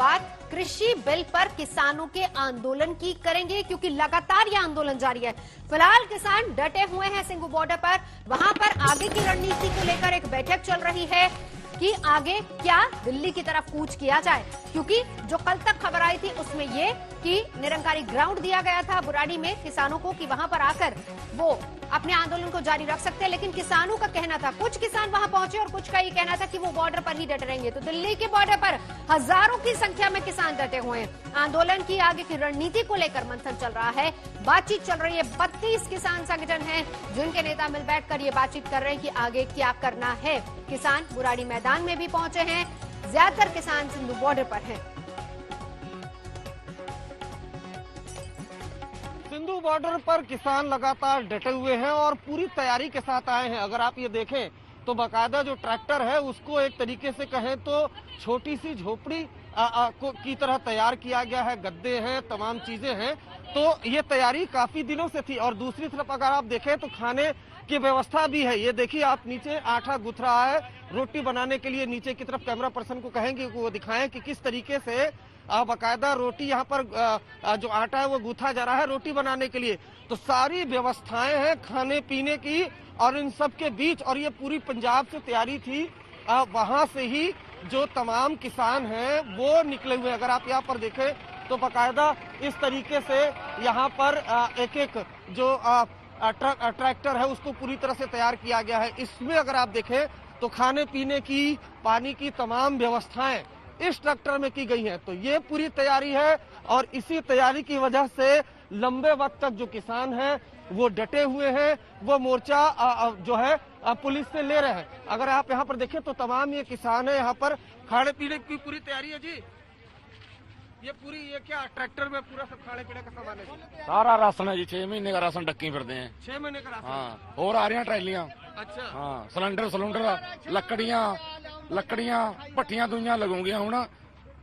बात कृषि बिल पर किसानों के आंदोलन की करेंगे, क्योंकि लगातार यह आंदोलन जारी है। फिलहाल किसान डटे हुए हैं सिंघू बॉर्डर पर। वहां पर आगे की रणनीति को लेकर एक बैठक चल रही है कि आगे क्या दिल्ली की तरफ कूच किया जाए, क्योंकि जो कल तक खबर आई थी उसमें ये कि निरंकारी ग्राउंड दिया गया था बुराड़ी में किसानों को कि वहां पर आकर वो अपने आंदोलन को जारी रख सकते हैं। लेकिन किसानों का कहना था, कुछ किसान वहां पहुंचे और कुछ का ये कहना था कि वो बॉर्डर पर ही डटे रहेंगे। तो दिल्ली के बॉर्डर पर हजारों की संख्या में किसान डटे हुए हैं। आंदोलन की आगे की रणनीति को लेकर मंथन चल रहा है, बातचीत चल रही है। 32 किसान संगठन हैं जिनके नेता मिल बैठकर ये बातचीत कर रहे हैं कि आगे क्या करना है। किसान बुराड़ी मैदान में भी पहुंचे हैं, ज्यादातर किसान सिंधु बॉर्डर पर हैं। सिंधु बॉर्डर पर किसान लगातार डटे हुए हैं और पूरी तैयारी के साथ आए हैं। अगर आप ये देखें तो बाकायदा जो ट्रैक्टर है उसको एक तरीके से कहें तो छोटी सी झोपड़ी की तरह तैयार किया गया है। गद्दे हैं, तमाम चीजें हैं, तो ये तैयारी काफी दिनों से थी। और दूसरी तरफ अगर आप देखें तो खाने की व्यवस्था भी है। ये देखिए, आप नीचे आटा गुथ रहा है रोटी बनाने के लिए। नीचे की तरफ कैमरा पर्सन को कहेंगे वो दिखाएं कि किस तरीके से बाकायदा रोटी यहाँ पर जो आटा है वो गूथा जा रहा है रोटी बनाने के लिए। तो सारी व्यवस्थाएं हैं खाने पीने की और इन सब के बीच, और ये पूरी पंजाब से तैयारी थी। वहां से ही जो तमाम किसान हैं वो निकले हुए। अगर आप यहाँ पर देखें तो बाकायदा इस तरीके से यहाँ पर एक एक जो ट्रैक्टर है उसको पूरी तरह से तैयार किया गया है। इसमें अगर आप देखें तो खाने पीने की, पानी की तमाम व्यवस्थाएं इस ट्रैक्टर में की गई हैं। तो ये पूरी तैयारी है और इसी तैयारी की वजह से लंबे वक्त तक जो किसान हैं वो डटे हुए हैं। वो मोर्चा जो है पुलिस से ले रहे हैं। अगर आप यहाँ पर देखें तो तमाम ये किसान है, यहाँ पर खाने पीने की पूरी तैयारी है जी। ये क्या ट्रैक्टर में पूरा सब खाने पीने का सामान है? सारा राशन है जी, 6 महीने का राशन डक्की फिरते हैं। 6 महीने का राशन? हाँ, और आ रही हैं ट्रैलियां। अच्छा। हाँ, सिलेंडर लकड़ियां भट्टियां दुनिया लगूंगी हूं,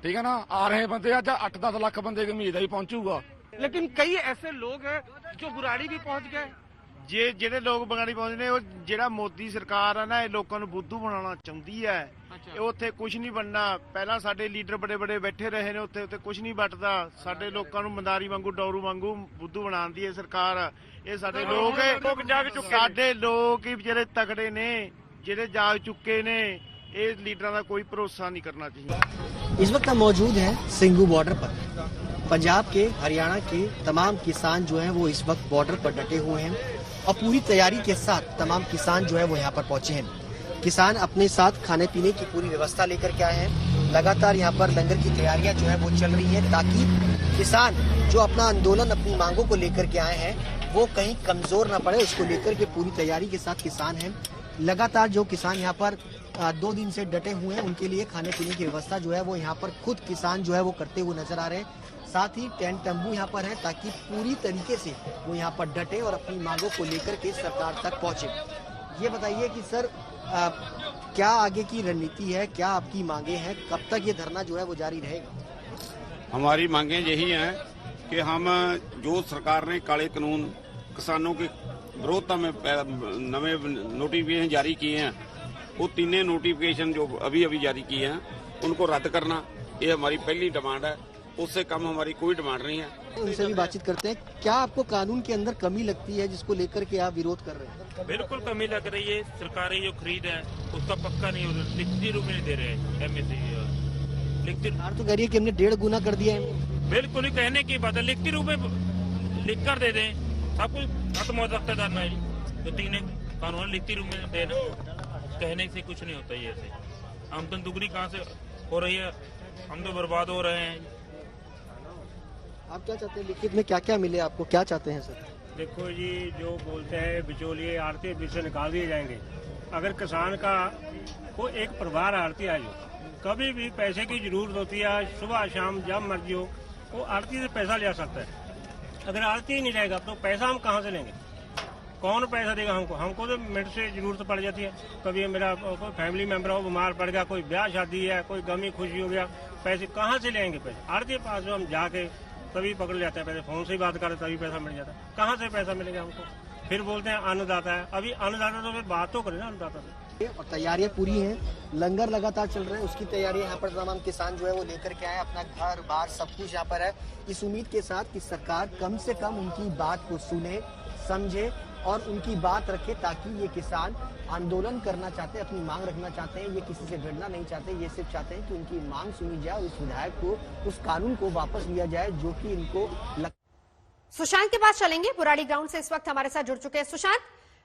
ठीक है ना। आ रहे बंदे अज 8-10 लाख बंदे की उम्मीद ही पहुंचूगा। लेकिन कई ऐसे लोग हैं जो बुराड़ी भी पहुंच गए। ਜਿਹੜੇ ਲੋਕ ਬਗਾੜੀ ਪਹੁੰਚਦੇ ਨੇ ਉਹ ਜਿਹੜਾ ਮੋਦੀ ਸਰਕਾਰ ਆ ਨਾ ਇਹ ਲੋਕਾਂ ਨੂੰ ਬੁੱਧੂ ਬਣਾਉਣਾ ਚਾਹੁੰਦੀ ਹੈ। ਇਹ ਉੱਥੇ ਕੁਝ ਨਹੀਂ ਬਣਨਾ। ਪਹਿਲਾਂ ਸਾਡੇ ਲੀਡਰ ਬੜੇ ਬੜੇ ਬੈਠੇ ਰਹੇ ਨੇ ਉੱਥੇ ਕੁਝ ਨਹੀਂ ਵੱਟਦਾ। ਸਾਡੇ ਲੋਕਾਂ ਨੂੰ ਮੰਦਾਰੀ ਵਾਂਗੂ ਡੌਰੂ ਵਾਂਗੂ ਬੁੱਧੂ ਬਣਾਉਂਦੀ ਹੈ ਸਰਕਾਰ। ਇਹ ਸਾਡੇ ਲੋਕ ਜਾਗ ਚੁੱਕੇ, ਸਾਡੇ ਲੋਕ ਹੀ ਜਿਹੜੇ ਤਕੜੇ ਨੇ, ਜਿਹੜੇ ਜਾਗ ਚੁੱਕੇ ਨੇ। ਇਹ ਲੀਡਰਾਂ ਦਾ ਕੋਈ ਭਰੋਸਾ नहीं करना चाहिए। इस वक्त हम मौजूद हैं सिंघू बॉर्डर पर। पंजाब के, हरियाणा के तमाम किसान जो हैं वो इस वक्त बॉर्डर पर डटे हुए हैं और पूरी तैयारी के साथ तमाम किसान जो है वो यहाँ पर पहुंचे हैं। किसान अपने साथ खाने पीने की पूरी व्यवस्था लेकर के आए हैं। लगातार यहाँ पर लंगर की तैयारियां जो है वो चल रही है ताकि किसान जो अपना आंदोलन, अपनी मांगों को लेकर के आए हैं वो कहीं कमजोर न पड़े, उसको लेकर के पूरी तैयारी के साथ किसान हैं। लगातार जो किसान यहाँ पर 2 दिन से डटे हुए हैं उनके लिए खाने पीने की व्यवस्था जो है वो यहाँ पर खुद किसान जो है वो करते हुए नजर आ रहे हैं। साथ ही टेंट तंबू यहाँ पर है ताकि पूरी तरीके से वो यहाँ पर डटे और अपनी मांगों को लेकर के सरकार तक पहुंचे। ये बताइए कि सर क्या आगे की रणनीति है, क्या आपकी मांगे हैं, कब तक ये धरना जो है वो जारी रहेगा? हमारी मांगे यही हैं कि हम जो सरकार ने काले कानून किसानों की विरोधता में नए नोटिफिकेशन जारी किए हैं, वो 3 नोटिफिकेशन जो अभी जारी किए हैं उनको रद्द करना, ये हमारी पहली डिमांड है। उससे कम हमारी कोई डिमांड नहीं है। उनसे भी बातचीत करते हैं। क्या आपको कानून के अंदर कमी लगती है जिसको लेकर के आप विरोध कर रहे हैं? बिल्कुल कमी लग रही है। सरकारी जो खरीद है उसका पक्का नहीं हो रहा, लिखती रूप में नहीं दे रहे हैं। लिखती तो कह रही है कि हमने 1.5 गुना कर दिया है। बिल्कुल ही कहने की बात है, लिखती रूप में लिख कर दे दें, सब कुछ खत्म हो सकता है। ना तो 3 कानून लिखती रूप में देना, कहने से कुछ नहीं होता है। ऐसे आमदन दुगनी कहाँ से हो रही है, हम तो बर्बाद हो रहे हैं। आप क्या चाहते हैं, लिखित में क्या क्या मिले आपको, क्या चाहते हैं सर? देखो जी, जो बोलते हैं बिचौलिए आड़ती बीच से निकाल दिए जाएंगे। अगर किसान का कोई एक परिवार आड़ती आ जो कभी भी पैसे की जरूरत होती है, सुबह शाम जब मर्जी हो वो आड़ती से पैसा ले सकता है। अगर आड़ती ही नहीं रहेगा तो पैसा हम कहाँ से लेंगे? कौन पैसा देगा हमको? हमको तो मिनट से जरूरत पड़ जाती है। कभी मेरा कोई फैमिली मेंबर हो बीमार पड़ गया, कोई ब्याह शादी है, कोई गमी खुशी हो गया, पैसे कहाँ से लेंगे? पैसे आड़ती के पास हम जाके तभी पकड़ लेते हैं पैसे, फोन से ही बात करें तभी पैसा मिल जाता है। कहाँ से पैसा मिलेगा हमको? फिर बोलते हैं अन्नदाता है। अभी अन्नदाता तो फिर बात तो करें ना अन्नदाता से। और तैयारियां पूरी हैं, लंगर लगातार चल रहे हैं, उसकी तैयारियां यहाँ पर तमाम किसान जो है वो लेकर के आए, अपना घर बार सब कुछ यहाँ पर है, इस उम्मीद के साथ कि सरकार कम से कम उनकी बात को सुने, समझे और उनकी बात रखे, ताकि ये किसान आंदोलन करना चाहते हैं, अपनी मांग रखना चाहते हैं, ये किसी से भिड़ना नहीं चाहते, ये सिर्फ चाहते हैं कि उनकी मांग सुनी जाए, उस विधायक को, उस कानून को वापस लिया जाए जो कि इनको सुशांत के पास चलेंगे, बुराड़ी ग्राउंड से इस वक्त हमारे साथ जुड़ चुके हैं। सुशांत,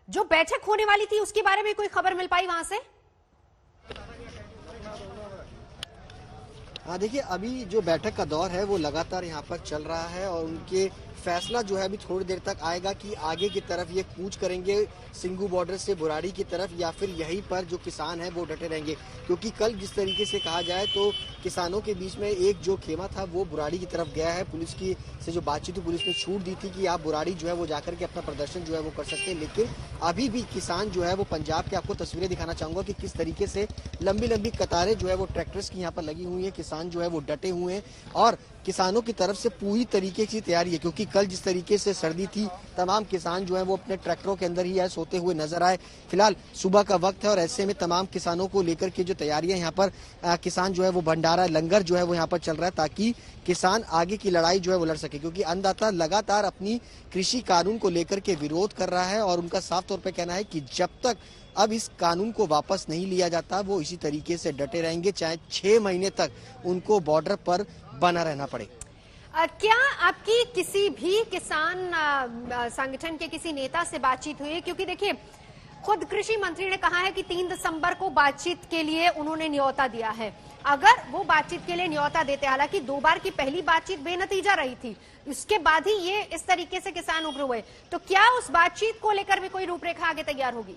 जो बैठक होने वाली थी उसके बारे में कोई खबर मिल पाई वहां से? हाँ देखिए, अभी जो बैठक का दौर है वो लगातार यहाँ पर चल रहा है और उनके फैसला जो है अभी थोड़ी देर तक आएगा कि आगे की तरफ ये कूच करेंगे सिंगू बॉर्डर से बुराड़ी की तरफ या फिर यहीं पर जो किसान हैं वो डटे रहेंगे, क्योंकि कल जिस तरीके से कहा जाए तो किसानों के बीच में एक जो खेमा था वो बुराड़ी की तरफ गया है। पुलिस की से जो बातचीत हुई, पुलिस ने छूट दी थी कि आप बुराड़ी जो है वो जाकर के अपना प्रदर्शन जो है वो कर सकते हैं, लेकिन अभी भी किसान जो है वो पंजाब के, आपको तस्वीरें दिखाना चाहूंगा कि किस तरीके से लंबी लंबी कतारें जो है वो ट्रैक्टर्स की यहाँ पर लगी हुई है, किसान जो है वो डटे हुए हैं और किसानों की तरफ से पूरी तरीके की तैयारी है, क्योंकि कल जिस तरीके से सर्दी थी तमाम किसान जो है वो अपने ट्रैक्टरों के अंदर ही है सोते हुए नजर आए। फिलहाल सुबह का वक्त है और ऐसे में तमाम किसानों को लेकर के जो तैयारियां यहाँ पर किसान जो है वो भंडारा लंगर जो है वो यहाँ पर चल रहा है, ताकि किसान आगे की लड़ाई जो है वो लड़ सके, क्योंकि अन्नदाता लगातार अपनी कृषि कानून को लेकर के विरोध कर रहा है और उनका साफ तौर पर कहना है कि जब तक अब इस कानून को वापस नहीं लिया जाता वो इसी तरीके से डटे रहेंगे, चाहे 6 महीने तक उनको बॉर्डर पर बना रहना पड़े। क्या आपकी किसी भी किसान संगठन के किसी नेता से बातचीत हुई? क्योंकि देखिए, खुद कृषि मंत्री ने कहा है कि 3 दिसंबर को बातचीत के लिए उन्होंने न्योता दिया है। अगर वो बातचीत के लिए न्योता देते, हालांकि 2 बार की पहली बातचीत बेनतीजा रही थी, उसके बाद ही ये इस तरीके से किसान उग्र हुए, तो क्या उस बातचीत को लेकर भी कोई रूपरेखा आगे तैयार होगी?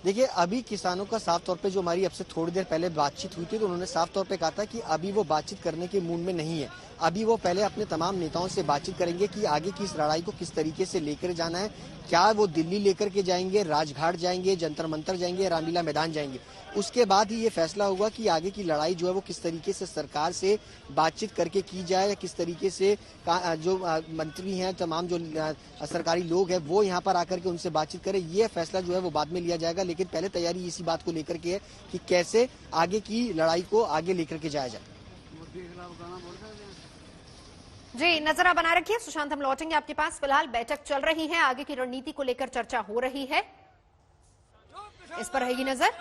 देखिए, अभी किसानों का साफ तौर पे, जो हमारी अब से थोड़ी देर पहले बातचीत हुई थी तो उन्होंने साफ तौर पे कहा था कि अभी वो बातचीत करने के मूड में नहीं है। अभी वो पहले अपने तमाम नेताओं से बातचीत करेंगे कि आगे की इस लड़ाई को किस तरीके से लेकर जाना है, क्या वो दिल्ली लेकर के जाएंगे, राजघाट जाएंगे, जंतर मंतर जाएंगे, रामलीला मैदान जाएंगे। उसके बाद ही ये फैसला होगा कि आगे की लड़ाई जो है वो किस तरीके से सरकार से बातचीत करके की जाए, या किस तरीके से जो मंत्री हैं, तमाम जो सरकारी लोग हैं वो यहाँ पर आकर के उनसे बातचीत करें। ये फैसला जो है वो बाद में लिया जाएगा, लेकिन पहले तैयारी इसी बात को लेकर के है कि कैसे आगे की लड़ाई को आगे लेकर के जाया जाए। जी, नजर बना रखिए। सुशांत, हम लौटेंगे आपके पास। फिलहाल बैठक चल रही है, आगे की रणनीति को लेकर चर्चा हो रही है, इस पर रहेगी नजर।